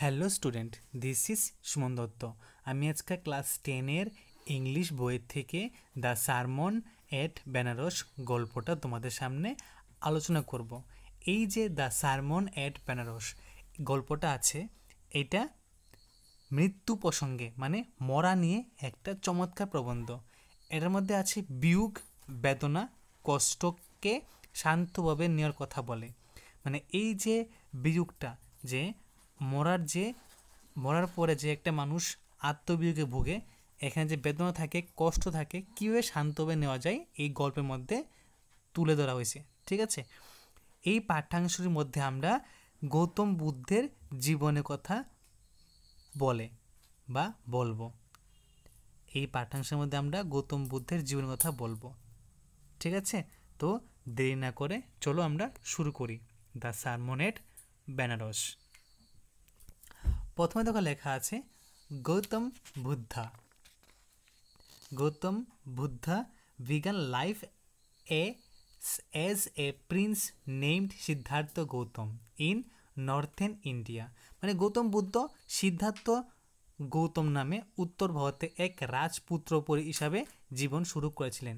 Hello student, this is Suman Dutta. আমি আজকে class 10-এর English বইয়ের থেকে দ্য সারমন এট বেনারস গল্পটা তোমাদের সামনে আলোচনা করব। এই যে দ্য সারমন এট বেনারস গল্পটা আছে, এটা মৃত্যু প্রসঙ্গে মানে মরা নিয়ে একটা চমৎকার প্রবন্ধ। এটার মধ্যে আছে বিয়োগ, বেদনা, কষ্টকে শান্তভাবে নেওয়ার কথা বলে। মানে এই যে বিয়োগটা, যে মরার পরে যে একটা মানুষ আত্মবিয়োগে ভোগে, এখানে যে বেদনা থাকে, কষ্ট থাকে, কীভাবে শান্তভাবে নেওয়া যায় এই গল্পের মধ্যে তুলে ধরা হয়েছে। ঠিক আছে, এই পাঠ্যাংশটির মধ্যে আমরা গৌতম বুদ্ধের জীবনের কথা বলবো। এই পাঠ্যাংশের মধ্যে আমরা গৌতম বুদ্ধের জীবনের কথা বলবো। ঠিক আছে, তো দেরি না করে চলো আমরা শুরু করি দ্য সারমন এট বেনারস। প্রথমে দেখো লেখা আছে Gautam Buddha began life as a prince named Siddharth Gautam in northern India। মানে গৌতম বুদ্ধ সিদ্ধার্থ গৌতম নামে উত্তর ভারতে এক রাজপুত্র হিসাবে জীবন শুরু করেছিলেন।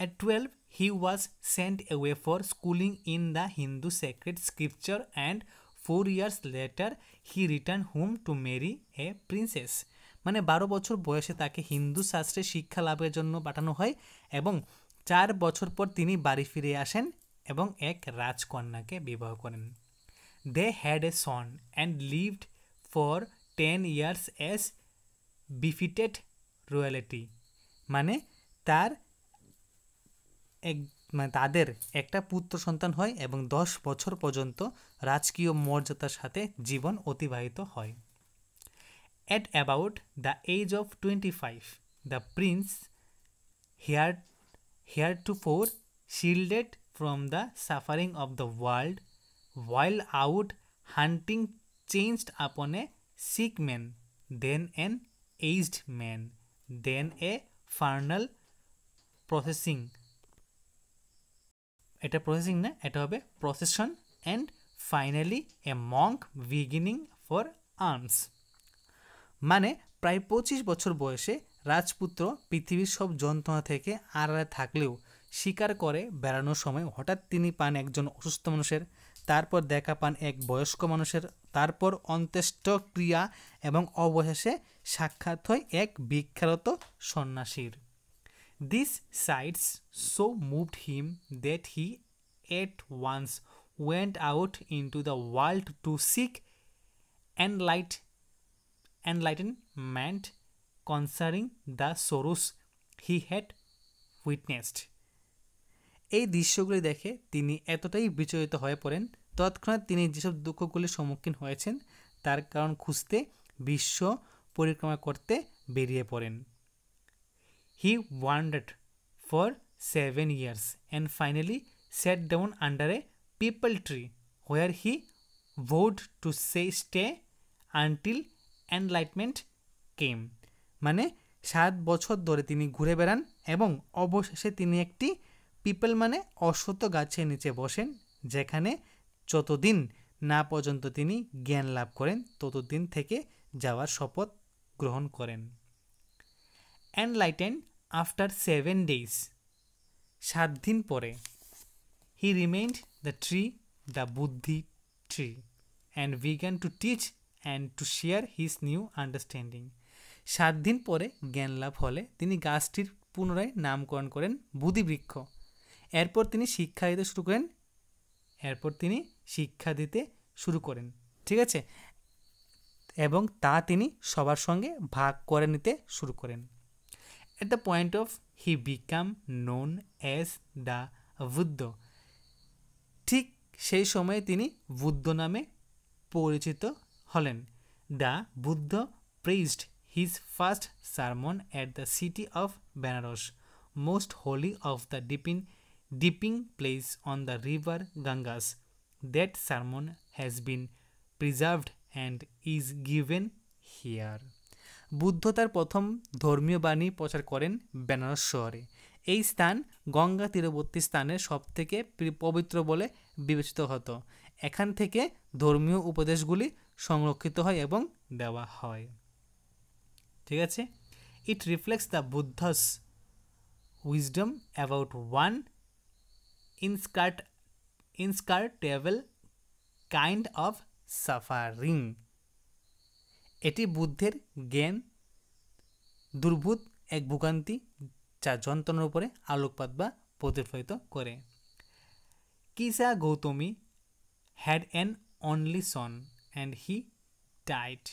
At 12, he was sent away for schooling in the Hindu sacred scripture, and 4 years later he returned home to marry a princess। মানে 12 বছর বয়সে তাকে হিন্দু শাস্ত্রে শিক্ষা লাভের জন্য পাঠানো হয় এবং 4 বছর পর তিনি বাড়ি ফিরে আসেন এবং এক রাজকন্যাকে বিবাহ করেন। They had a son and lived for 10 years as befitted royalty। মানে তাদের একটা পুত্র সন্তান হয় এবং 10 বছর পর্যন্ত রাজকীয় মর্যাদার সাথে জীবন অতিবাহিত হয়। At about the age of 25, the prince, heretofore shielded from the suffering of the world while out hunting, changed upon a sick man, then an aged man, then a funeral processing, এটা processing না, এটা হবে procession, and finally a monk beginning for arms. মানে প্রায় 25 বছর বয়সে রাজপুত্র পৃথিবীর সব যন্ত্রণা থেকে আড়ালে থাকলেও শিকার করে বেড়ানোর সময় হঠাৎ তিনি পান একজন অসুস্থ মানুষের, তারপর দেখা পান এক বয়স্ক মানুষের, তারপর অন্ত্যেষ্টিক্রিয়া এবং অবশেষে সাক্ষাৎ হয় এক বিখ্যাত সন্ন্যাসীর। These sights so moved him that he at once went out into the world to seek enlightenment concerning the sorrows he had witnessed। এই দৃশ্যগুলি দেখে তিনি এতটাই বিচলিত হয়ে পড়েন, তৎক্ষণাৎ তিনি যেসব দুঃখগুলির সম্মুখীন হয়েছেন তার কারণ খুঁজতে বিশ্ব পরিক্রমা করতে বেরিয়ে পড়েন। He wandered for 7 years and finally sat down under a peepal tree where he vowed to stay until enlightenment came। মানে 7 বছর ধরে তিনি ঘুরে বেড়ান এবং অবশেষে তিনি একটি পিপল মানে অশ্বত্থ গাছের নিচে বসেন, যেখানে যতদিন না পর্যন্ত তিনি জ্ঞান লাভ করেন ততদিন থেকে যাওয়ার শপথ গ্রহণ করেন। Enlightened after 7 days, 7 দিন পরে, he remained the tree, the Buddhi tree, and began to teach and to share his new understanding। 7 দিন পরে জ্ঞান লাভ হলে তিনি গাছটির পুনরায় নামকরণ করেন বুদ্ধি বৃক্ষ। এরপর তিনি শিক্ষা দিতে শুরু করেন। ঠিক আছে, এবং তা তিনি সবার সঙ্গে ভাগ করে নিতে শুরু করেন। At the point of he became known as the Buddha। ঠিক সেই সময়ে তিনি বুদ্ধ নামে পরিচিত হলেন। The Buddha preached his first sermon at the city of Benares, most holy of the dipping place on the river Ganges। That sermon has been preserved and is given here। Buddha তার প্রথম ধর্মীয় বাণী প্রচার করেন বেনারস শহরে। এই স্থান গঙ্গা তীরবর্তী স্থানের সবথেকে পবিত্র বলে বিবেচিত হতো এখান থেকে ধর্মীয় উপদেশগুলি সংরক্ষিত হয় এবং দেওয়া হয়। ঠিক আছে, it reflects the Buddha's wisdom about one inscrutable kind of suffering. এটি বুদ্ধের জ্ঞান দুর্বোধ এক ভোগান্তি যা যন্ত্রণার উপরে আলোকপাত বা প্রতিফলিত করে। Kisa Gautami had an only son and he died.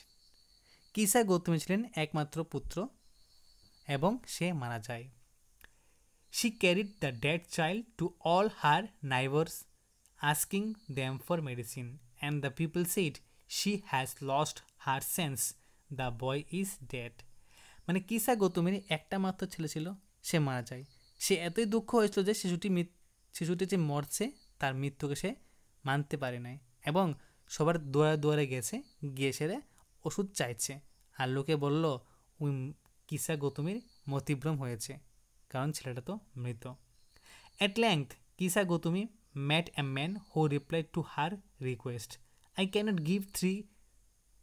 Kisa Gautami ছিলেন একমাত্র পুত্র এবং সে মারা যায়। She carried the dead child to all her neighbours asking them for medicine, and the people said, she has lost her sense, the boy is dead. মানে কিসা গৌতমীর একটা মাত্র ছেলে ছিল, সে মারা যায়। সে এতই দুঃখ হয়েছিল যে শিশুটি যে মরছে তার মৃত্যুকে সে মানতে পারে নাই এবং সবার দুয়ারে দুয়ারে গেছে, গিয়ে সেরে ওষুধ চাইছে। আর লোকে বলল ওই কিসা গৌতমীর মতিভ্রম হয়েছে, কারণ ছেলেটা তো মৃত। At length, Kisa Gautami met a man who replied to her request. I cannot give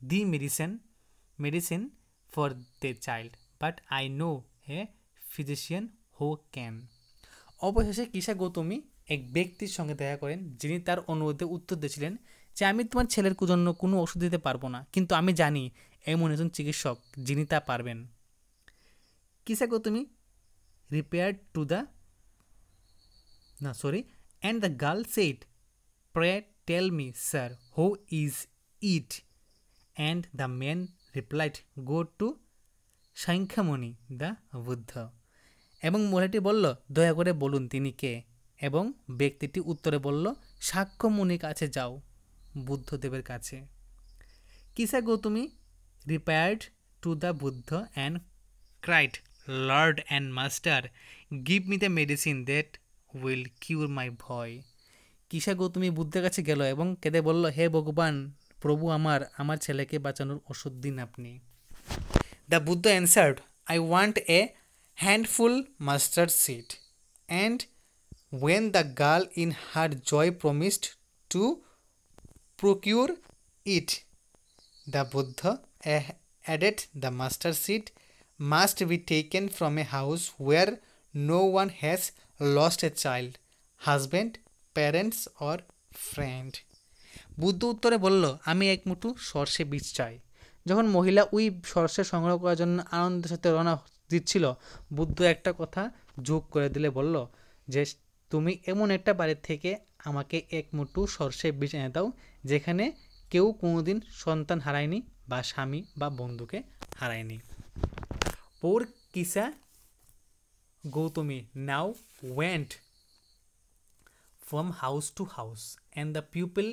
the medicine for the child, but I know a physician who can. অবশেষে কিসা গৌতমী এক ব্যক্তির সঙ্গে দেখা করেন যিনি তার অনুরোধে উত্তর দিয়েছিলেন যে আমি তোমার ছেলের জন্য কোনো ওষুধ দিতে পারবো না, কিন্তু আমি জানি এমন একজন চিকিৎসক যিনি তা পারবেন। কিসা Gautami repaired to the and the girl said, pray tell me, sir, who is it? And the man replied, go to Shankhamuni the Buddha. এবং মহিলাটি বলল, দয়া করে বলুন তিনি কে? এবং ব্যক্তিটি উত্তরে বলল, সাক্ষ্যমুনির কাছে যাও, বুদ্ধদেবের কাছে। কিসা Gautami repaired to the Buddha and cried, Lord and Master, give me the medicine that will cure my boy. কিসা Gautami বুদ্ধের কাছে গেল এবং কেঁদে বলল, হে ভগবান, প্রভু আমার ছেলেকে বাঁচানোর ওষুধ দিন আপনি। The Buddha answered, I want a handful mustard seed. And when the girl in her joy promised to procure it, the Buddha added, the mustard seed must be taken from a house where no one has lost a child, husband, parents or friend. Buddha উত্তরে বলল, আমি এক মুঠো সর্ষে বীজ চাই। যখন মহিলা ওই সর্ষে সংগ্রহ করার জন্য আনন্দের সাথে রওনা দিচ্ছিল, বুদ্ধ একটা কথা যোগ করে দিলে বলল যে তুমি এমন একটা বাড়ি থেকে আমাকে এক মুঠো সর্ষে বীজ এনে দাও যেখানে কেউ কোনোদিন সন্তান হারায়নি বা স্বামী বা বন্ধুকে হারায়নি। Poor Kisa Gautami now went from house to house, and the people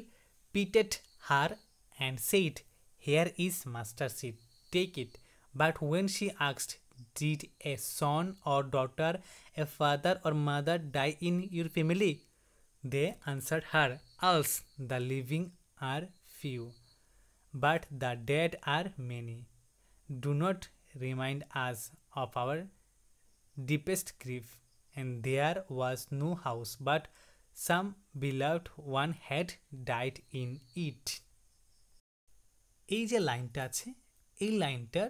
pitied her and said, here is mustard seed, take it. But when she asked, did a son or daughter, a father or mother die in your family? They answered her, else the living are few, but the dead are many. Do not remind us of our deepest grief. And there was no house, but some beloved one had died in it. এই যে লাইনটা আছে, এই লাইনটার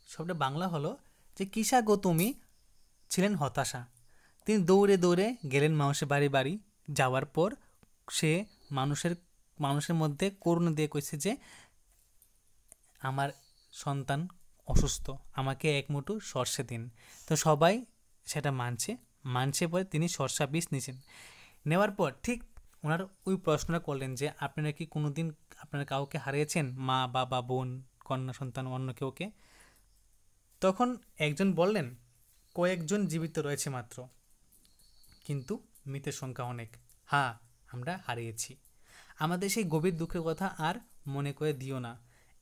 সবটা বাংলা হলো যে কিসা গৌতমী ছিলেন হতাশা। তিনি দৌড়ে দৌড়ে গেলেন মানুষের বাড়ি বাড়ি, যাওয়ার পর সে মানুষের মধ্যে করুণা দিয়ে কইছে যে আমার সন্তান অসুস্থ, আমাকে এক মুঠো সর্ষে দিন। তো সবাই সেটা মানছে পরে তিনি সর্ষা বীজ নিয়েছেন। নেওয়ার পর ঠিক ওনার ওই প্রশ্নটা করলেন যে আপনারা কি কোনো দিন আপনারা কাউকে হারিয়েছেন, মা বাবা বোন কন্যা সন্তান অন্য কেউকে? তখন একজন বললেন, কয়েকজন জীবিত রয়েছে মাত্র, কিন্তু মৃতের সংখ্যা অনেক। হ্যাঁ, আমরা হারিয়েছি। আমাদের সেই গভীর দুঃখের কথা আর মনে করে দিও না।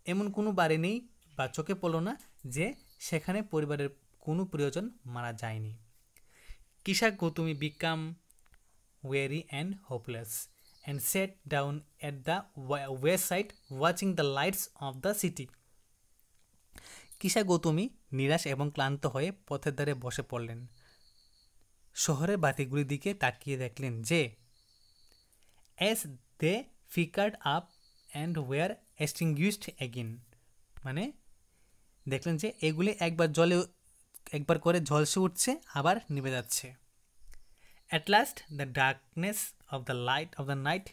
এমন কোনো বাড়ি নেই বা চোখে পড়লো না যে সেখানে পরিবারের কোনো প্রিয়জন মারা যায়নি। কিসা Gautami became weary and hopeless and sat down at the wayside watching the lights of the city. কিসা Gautami নিরাশ এবং ক্লান্ত হয়ে পথের ধারে বসে পড়লেন। শহরের বাতিগুলির দিকে তাকিয়ে দেখলেন যে as they flickered up and were extinguished again, মানে দেখলেন যে এগুলি একবার করে ঝলসে উঠছে আবার নিভে যাচ্ছে। At last the darkness of the light of the night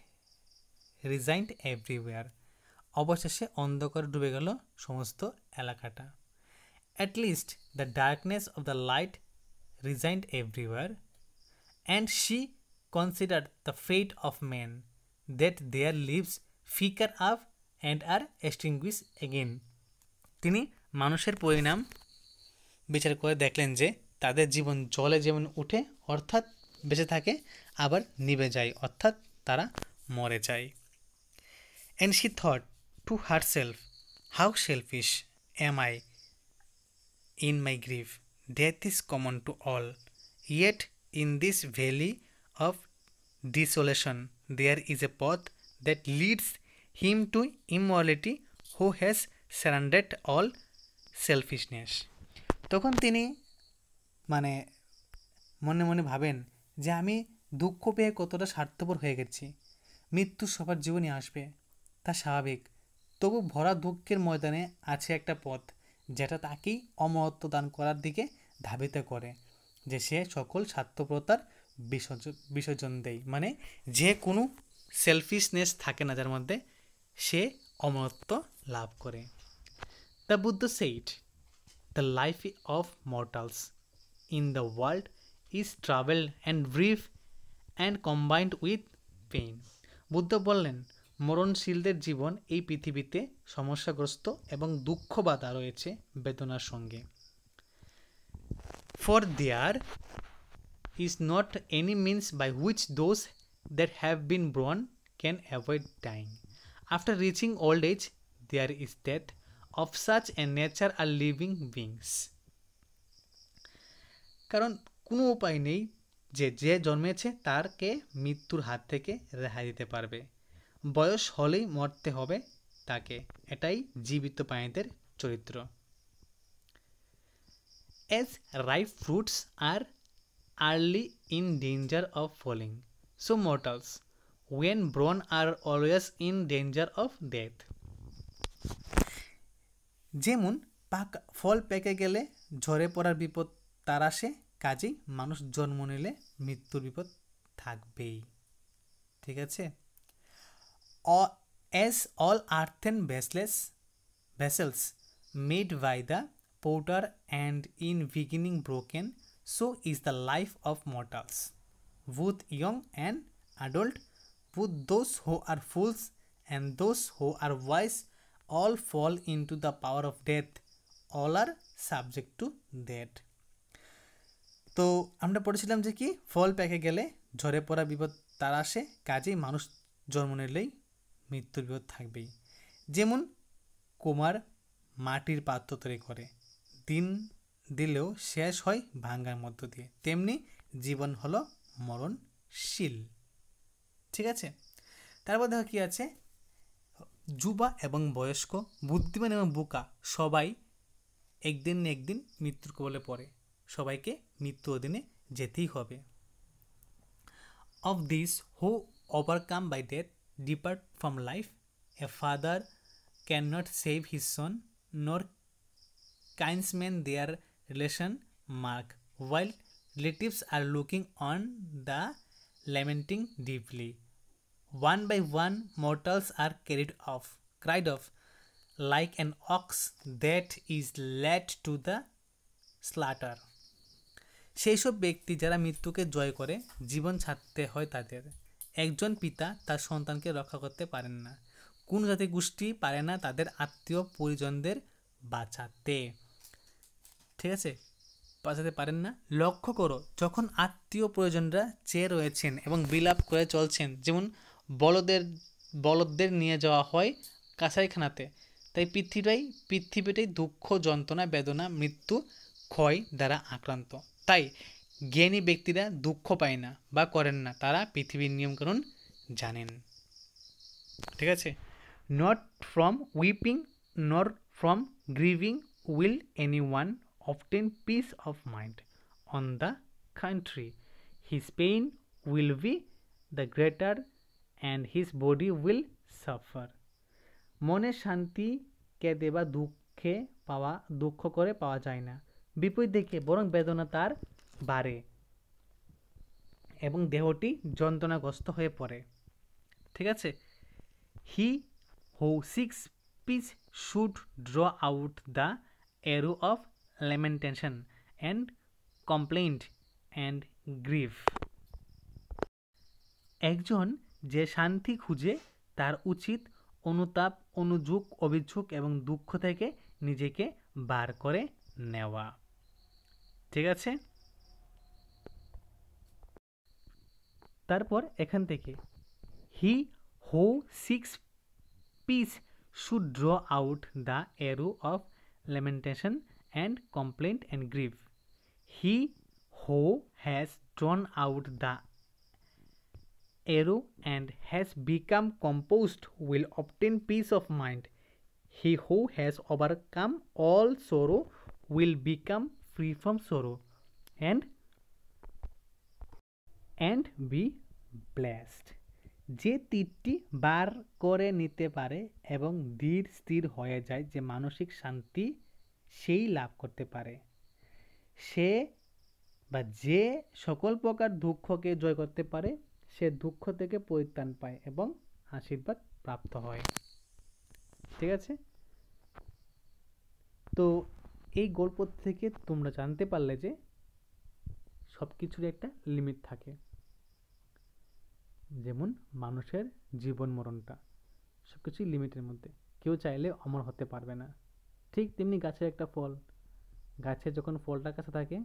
resigned everywhere, অবশেষে অন্ধকার ডুবে গেল সমস্ত এলাকাটা। At least the darkness of the light resigned everywhere and she considered the fate of men that their lives flicker up and are extinguish again. তিনি মানুষের পরিণাম বিচার করে দেখলেন যে তাদের জীবন জলে যেমন উঠে অর্থাৎ বেঁচে থাকে, আবার নিভে যায় অর্থাৎ তারা মরে যায়। And she thought to herself, how selfish am I in my grief. Death is common to all. Yet in this valley of desolation there is a path that leads him to immortality who has surrendered all selfishness. তখন তিনি মানে মনে মনে ভাবেন যে আমি দুঃখ পেয়ে কতটা স্বার্থপর হয়ে গেছি। মৃত্যু সবার জীবনে আসবে, তা স্বাভাবিক, তবু ভরা দুঃখের ময়দানে আছে একটা পথ যেটা তাকেই অমরত্ব দান করার দিকে ধাবিত করে, যে সে সকল স্বার্থপরতার বিসর্জন দেয়, মানে যে কোনো সেলফিশনেস থাকে না যার মধ্যে, সে অমরত্ব লাভ করে। The Buddha said, the life of mortals in the world is travel and brief and combined with pain. Buddha বললেন, মরণশীলদের জীবন এই পৃথিবীতে সমস্যাগ্রস্ত এবং দুঃখ বাঁধা রয়েছে বেদনার সঙ্গে। For there is not any means by which those that have been born can avoid dying. After reaching old age there is death, of such a nature are living beings. কারণ কোনো উপায় নেই যে যে জন্মেছে তারকে মৃত্যুর হাত থেকে রেহাই দিতে পারবে, বয়স হলেই মরতে হবে তাকে, এটাই জীবিত প্রাণীদের চরিত্র। As ripe fruits are early in danger of falling, so mortals, when born, are always in danger of death. যেমন ফল পেকে গেলে ঝরে পড়ার বিপদ তার আসে, কাজেই মানুষ জন্ম নিলে মৃত্যুর বিপদ থাকবেই। ঠিক আছে। As all earthen vessels made by the potter and in beginning broken, so is the life of mortals, both young and adult, both those who are fools and those who are wise, all fall into the power of death, all are subject to death. তো আমরা পড়েছিলাম যে কি, ফল পেকে গেলে ঝরে পড়া বিপদ তার আসে, কাজেই মানুষ জন্ম নিলেই মৃত্যুর বিপদ থাকবেই। যেমন কুমার মাটির পাত্র তৈরি করে, দিন দিলেও শেষ হয় ভাঙ্গার মধ্য দিয়ে, তেমনি জীবন হলো মরণশীল। ঠিক আছে। তারপর দেখো কি আছে, যুবা এবং বয়স্ক, বুদ্ধিমান এবং বোকা সবাই একদিন না একদিন মৃত্যুর কবলে পড়ে, সবাইকে মৃত্যু অধীনে যেতেই হবে। Of these who overcome by death depart from life. A father cannot save his son, nor kinsmen their relation mark, while relatives are looking on the lamenting deeply. One by one mortals are cried off, like an ox that is led to the slaughter. সেই সব ব্যক্তি যারা মৃত্যুকে জয় করে জীবন ছাড়তে হয় তাদের। একজন পিতা তার সন্তানকে রক্ষা করতে পারেন না, কোন জাতি গোষ্ঠী পারে না তাদের আত্মীয় পরিজনদের বাঁচাতে। ঠিক আছে, বাঁচাতে পারেন না। লক্ষ্য করো, যখন আত্মীয় পরিজনরা চেয়ে রয়েছেন এবং বিলাপ করে চলছেন, যেমন বলদদের নিয়ে যাওয়া হয় কাছাইখানাতে, তাই পৃথিবীটাই দুঃখ, যন্ত্রণা, বেদনা, মৃত্যু, ক্ষয় দ্বারা আক্রান্ত। তাই জ্ঞানী ব্যক্তিরা দুঃখ পায় না বা করেন না, তারা পৃথিবীর নিয়মকানুন জানেন। ঠিক আছে। নট ফ্রম উইপিং নর from grieving will any one obtain peace of mind. On the contrary, his pain will be the greater and his body will suffer. মনের শান্তি কেঁদে বা দুঃখ করে পাওয়া যায় না, বিপরীত দিকে বরং বেদনা তার বাড়ে এবং দেহটি যন্ত্রণাগ্রস্ত হয়ে পড়ে। ঠিক আছে, he who seeks peace should draw out the arrow of lamentation and complaint and grief. একজন যে শান্তি খুঁজে তার উচিত অনুতাপ, অনুযোগ, অভিযোগ এবং দুঃখ থেকে নিজেকে বার করে নেওয়া। ঠিক আছে, তারপর এখান থেকে he who seeks peace should draw out the arrow of lamentation and complaint and grief. He who has drawn out the arrow and has become composed will obtain peace of mind. He who has overcome all sorrow will become free from sorrow and be blessed. যে তীরটি বার করে নিতে পারে এবং ধীর স্থির হয়ে যায়, যে মানসিক শান্তি সেই লাভ করতে পারে, সে বা যে সকল প্রকার দুঃখকে জয় করতে পারে, সে দুঃখ থেকে পরিত্রাণ পায় এবং আশীর্বাদ প্রাপ্ত হয়। ঠিক আছে, তো এই গল্প থেকে তোমরা জানতে পারলে যে সব কিছুর একটা লিমিট থাকে। যেমন মানুষের জীবন মরণটা সব কিছুই লিমিটের মধ্যে, কেউ চাইলে অমর হতে পারবে না। ঠিক তেমনি গাছের একটা ফল, গাছে যখন ফলটা কাছে থাকে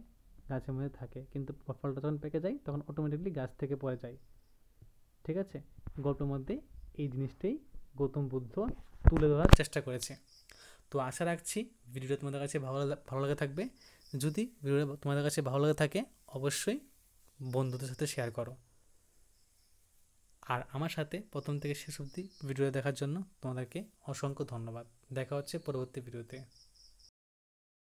গাছের মধ্যে থাকে, কিন্তু ফলটা যখন পেকে যায় তখন অটোমেটিকলি গাছ থেকে পড়ে যায়। ঠিক আছে, গল্পের মধ্যে এই জিনিসটাই গৌতম বুদ্ধ তুলে ধরার চেষ্টা করেছে। তো আশা রাখছি ভিডিওটা তোমাদের কাছে ভালো লাগে থাকবে। যদি ভিডিওটা তোমাদের কাছে ভালো লাগে থাকে অবশ্যই বন্ধুদের সাথে শেয়ার করো। আর আমার সাথে প্রথম থেকে শেষ অবধি ভিডিও দেখার জন্য তোমাদেরকে অসংখ্য ধন্যবাদ। দেখা হচ্ছে পরবর্তী ভিডিওতে।